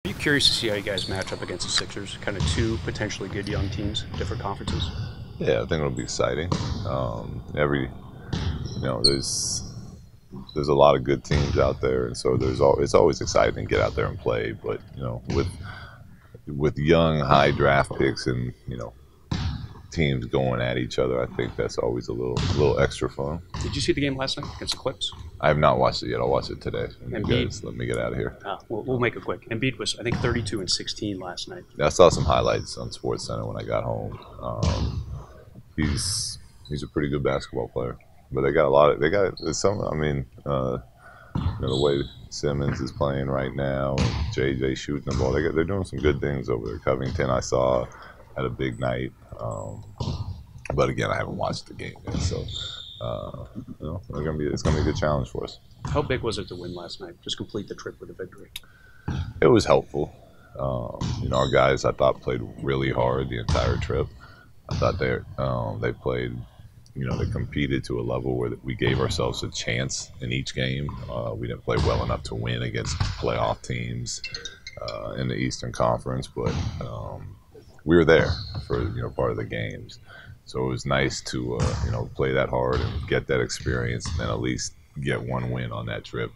Are you curious to see how you guys match up against the Sixers? Kind of two potentially good young teams, different conferences. Yeah, I think it'll be exciting. There's a lot of good teams out there, and so it's always exciting to get out there and play. But with young high draft picks and teams going at each other, I think that's always a little extra fun. Did you see the game last night against the Clips? I have not watched it yet. I'll watch it today. Embiid, Let me get out of here. We'll make it quick. Embiid was, I think, 32 and 16 last night. I saw some highlights on SportsCenter when I got home. He's a pretty good basketball player, but they got a lot of some. I mean, the way Simmons is playing right now, and JJ shooting the ball, they're doing some good things over there. Covington, I saw, had a big night. But again, I haven't watched the game yet, so it's gonna be a good challenge for us. How big was it to win last night? Just complete the trip with a victory. It was helpful. Our guys, I thought, played really hard the entire trip. I thought they played, they competed to a level where we gave ourselves a chance in each game. We didn't play well enough to win against playoff teams in the Eastern Conference, but we were there for part of the games. So it was nice to play that hard and get that experience, and then at least get one win on that trip.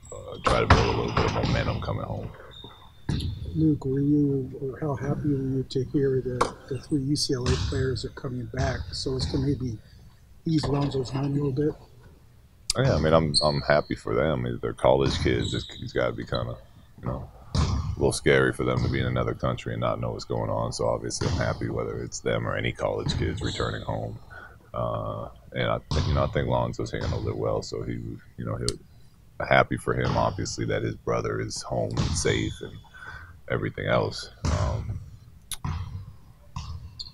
Try to build a little bit of momentum coming home. Luke, how happy were you to hear that the three UCLA players are coming back, so as to maybe ease Lonzo's mind a little bit? Yeah, I mean, I'm happy for them. I mean, they're college kids. It's got to be kind of a little scary for them to be in another country and not know what's going on. So obviously, I'm happy whether it's them or any college kids returning home. And I think Lonzo's handled it well. So he happy for him. Obviously, that his brother is home and safe and everything else.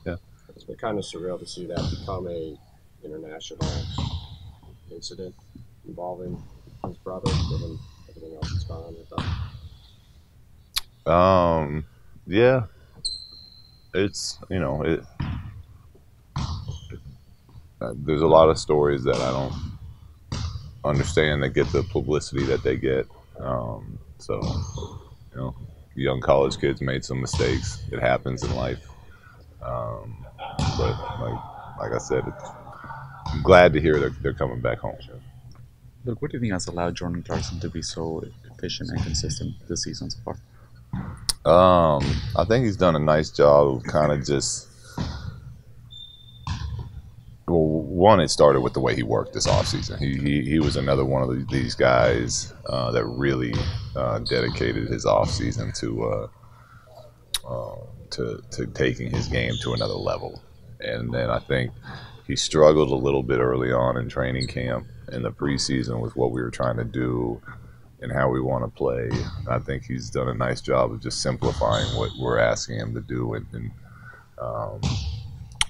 Yeah, it's been kind of surreal to see that become a international incident involving his brother, given everything else that's gone on with that. Yeah, it's there's a lot of stories that I don't understand that get the publicity that they get. Young college kids made some mistakes. It happens in life. But like I said, I'm glad to hear they're coming back home. Look, what do you think has allowed Jordan Clarkson to be so efficient and consistent this season so far? I think he's done a nice job of kind of just. Well, one, it started with the way he worked this offseason. He was another one of these guys that really dedicated his offseason to taking his game to another level. And then I think he struggled a little bit early on in training camp in the preseason with what we were trying to do and how we want to play. I think he's done a nice job of just simplifying what we're asking him to do, and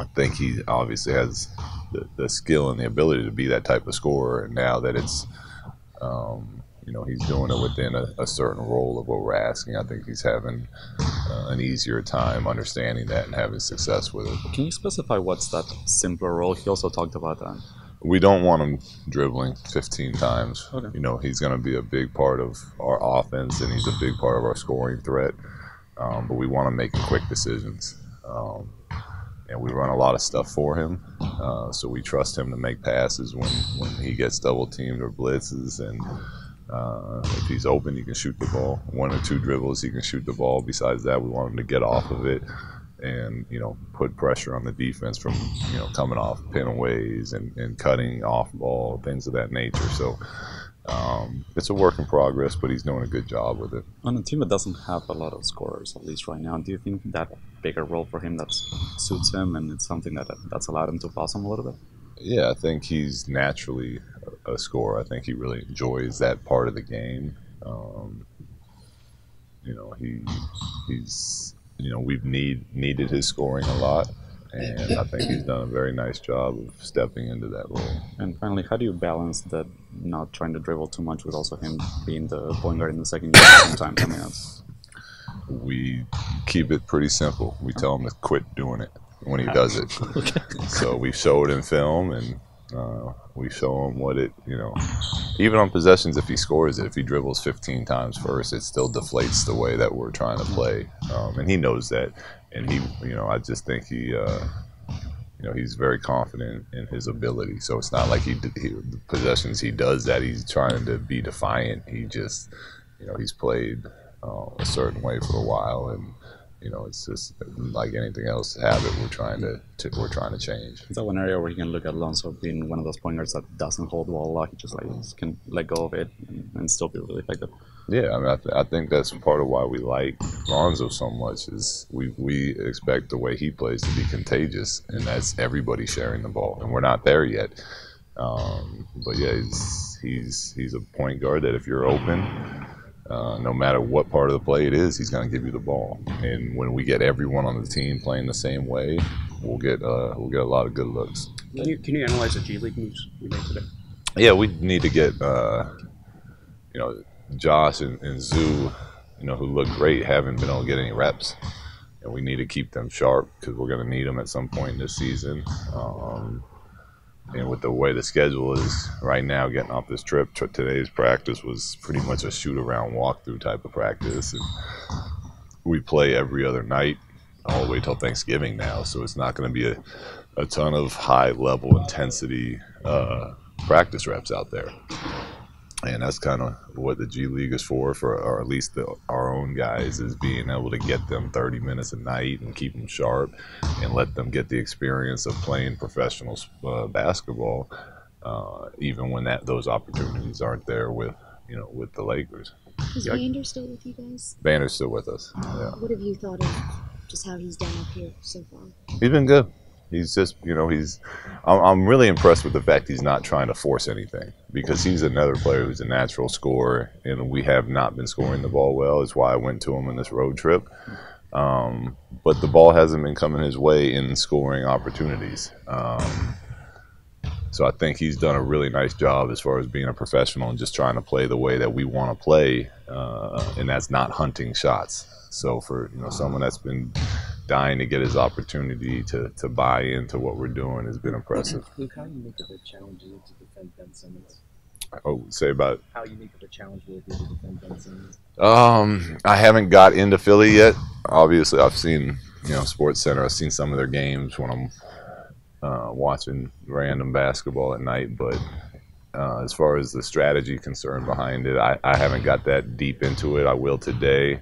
I think he obviously has the skill and the ability to be that type of scorer. And now that it's, he's doing it within a certain role of what we're asking, I think he's having an easier time understanding that and having success with it. Can you specify what's that simpler role? He also talked about that. We don't want him dribbling 15 times. Okay. He's going to be a big part of our offense, and he's a big part of our scoring threat. But we want him making quick decisions. And we run a lot of stuff for him, so we trust him to make passes when he gets double teamed or blitzes. And if he's open, he can shoot the ball. One or two dribbles, he can shoot the ball. Besides that, we want him to get off of it and put pressure on the defense from coming off pin-aways and cutting off ball, things of that nature. So it's a work in progress, but he's doing a good job with it. On a team that doesn't have a lot of scorers, at least right now, do you think that bigger role for him that suits him, and it's something that's allowed him to blossom a little bit? Yeah, I think he's naturally a scorer. I think he really enjoys that part of the game. We've needed his scoring a lot, and I think he's done a very nice job of stepping into that role. And finally, how do you balance that not trying to dribble too much with also him being the point guard in the second unit at the same time? I mean, we keep it pretty simple. We tell him to quit doing it when he does it. Okay. So we show it in film, and We show him what it, even on possessions, if he scores it, if he dribbles 15 times first, it still deflates the way that we're trying to play. And he knows that. And I just think he's very confident in his ability. So it's not like the possessions he does that he's trying to be defiant. He just, he's played a certain way for a while, and it's just like anything else, habit we're trying to change. Is that one area where you can look at Alonso being one of those point guards that doesn't hold the ball a lot? He just can let go of it and still be really effective. Yeah, I mean, I think that's part of why we like Lonzo so much is we expect the way he plays to be contagious, and that's everybody sharing the ball, and we're not there yet. But yeah, he's a point guard that if you're open, no matter what part of the play it is, he's going to give you the ball. And when we get everyone on the team playing the same way, we'll get a lot of good looks. Can you analyze the G League moves we made today? Yeah, we need to get Josh and Zoo, who look great, haven't been able to get any reps, and we need to keep them sharp because we're going to need them at some point this season. And with the way the schedule is right now, getting off this trip, today's practice was pretty much a shoot-around walkthrough type of practice. And we play every other night all the way till Thanksgiving now, so it's not going to be a ton of high-level intensity practice reps out there. And that's kind of what the G League is for or at least our own guys, is being able to get them 30 minutes a night and keep them sharp and let them get the experience of playing professional basketball, even when those opportunities aren't there with the Lakers. Is Vander still with you guys? Vander's still with us. Yeah. What have you thought of just how he's done up here so far? He's been good. He's just, I'm really impressed with the fact he's not trying to force anything, because he's another player who's a natural scorer, and we have not been scoring the ball well. It's why I went to him on this road trip. But the ball hasn't been coming his way in scoring opportunities. So I think he's done a really nice job as far as being a professional and just trying to play the way that we want to play, and that's not hunting shots. So for someone that's been dying to get his opportunity to buy into what we're doing has been impressive. Luke, how unique of a challenge is it to defend Ben Simmons? Oh, say about how unique of a challenge will it be to defend Ben Simmons? I haven't got into Philly yet. Obviously, I've seen Sports Center. I've seen some of their games when I'm watching random basketball at night. But as far as the strategy concerned behind it, I haven't got that deep into it. I will today.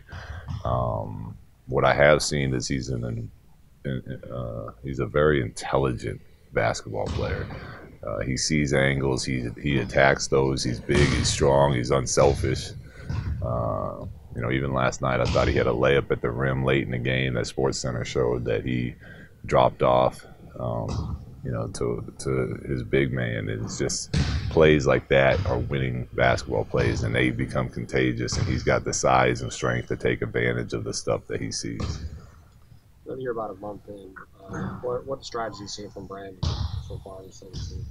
What I have seen is he's a very intelligent basketball player. He sees angles. He attacks those. He's big. He's strong. He's unselfish. Even last night I thought he had a layup at the rim late in the game that Sports Center showed that he dropped off. To his big man. It's just plays like that are winning basketball plays, and they become contagious, and he's got the size and strength to take advantage of the stuff that he sees. You're about a month in. What strides have you seen from Brandon so far in the season?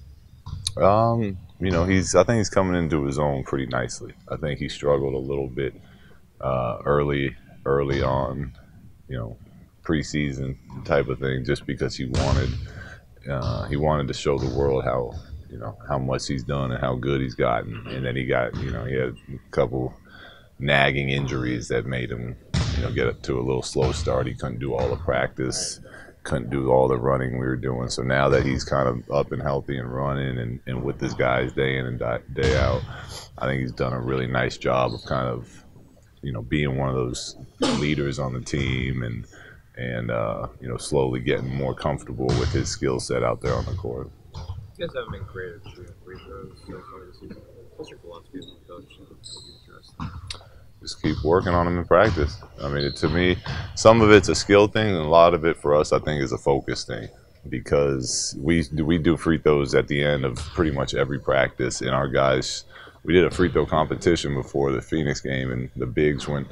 I think he's coming into his own pretty nicely. I think he struggled a little bit early on, preseason type of thing, just because he wanted to show the world how much he's done and how good he's gotten. And then he had a couple nagging injuries that made him get up to a little slow start. He couldn't do all the practice, couldn't do all the running we were doing. So now that he's kind of up and healthy and running and with his guys day in and day out, I think he's done a really nice job of kind of being one of those leaders on the team and slowly getting more comfortable with his skill set out there on the court. You guys haven't been creative shooting free throws so far this season. What's your philosophy as a coach? Just keep working on them in practice. I mean, to me, some of it's a skill thing, and a lot of it for us, I think, is a focus thing, because we do free throws at the end of pretty much every practice, and our guys. We did a free throw competition before the Phoenix game, and the bigs went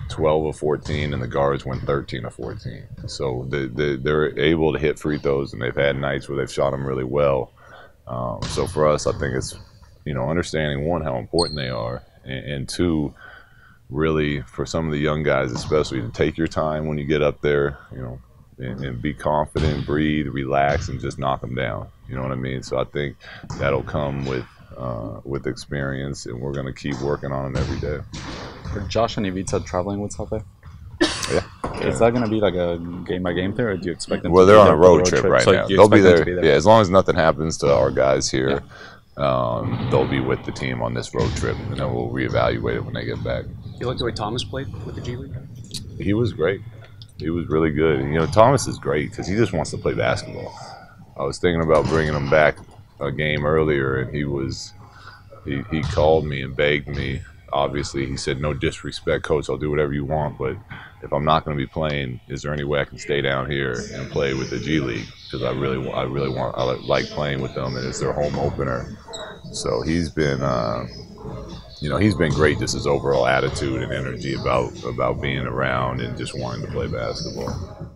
12 of 14, and the guards went 13 of 14. So they're able to hit free throws, and they've had nights where they've shot them really well. So for us, I think it's understanding, one, how important they are, and two, really for some of the young guys especially, to take your time when you get up there, and be confident, breathe, relax, and just knock them down. You know what I mean? So I think that'll come with experience, and we're going to keep working on it every day. Are Josh and Ivica traveling with Southern? Yeah. Is that going to be like a game-by-game thing, or do you expect them Well, to they're be on a there for the road trip right So now. you They'll be expect them there. to be Yeah, as long as nothing happens to our guys here, they'll be with the team on this road trip, and then we'll reevaluate it when they get back. You like the way Thomas played with the G League? He was great. He was really good. And, you know, Thomas is great because he just wants to play basketball. I was thinking about bringing him back a game earlier, and he called me and begged me. Obviously, he said, "No disrespect, coach. I'll do whatever you want, but if I'm not going to be playing, is there any way I can stay down here and play with the G League? Because I like playing with them, and it's their home opener." So he's been, he's been great. Just his overall attitude and energy about being around and just wanting to play basketball.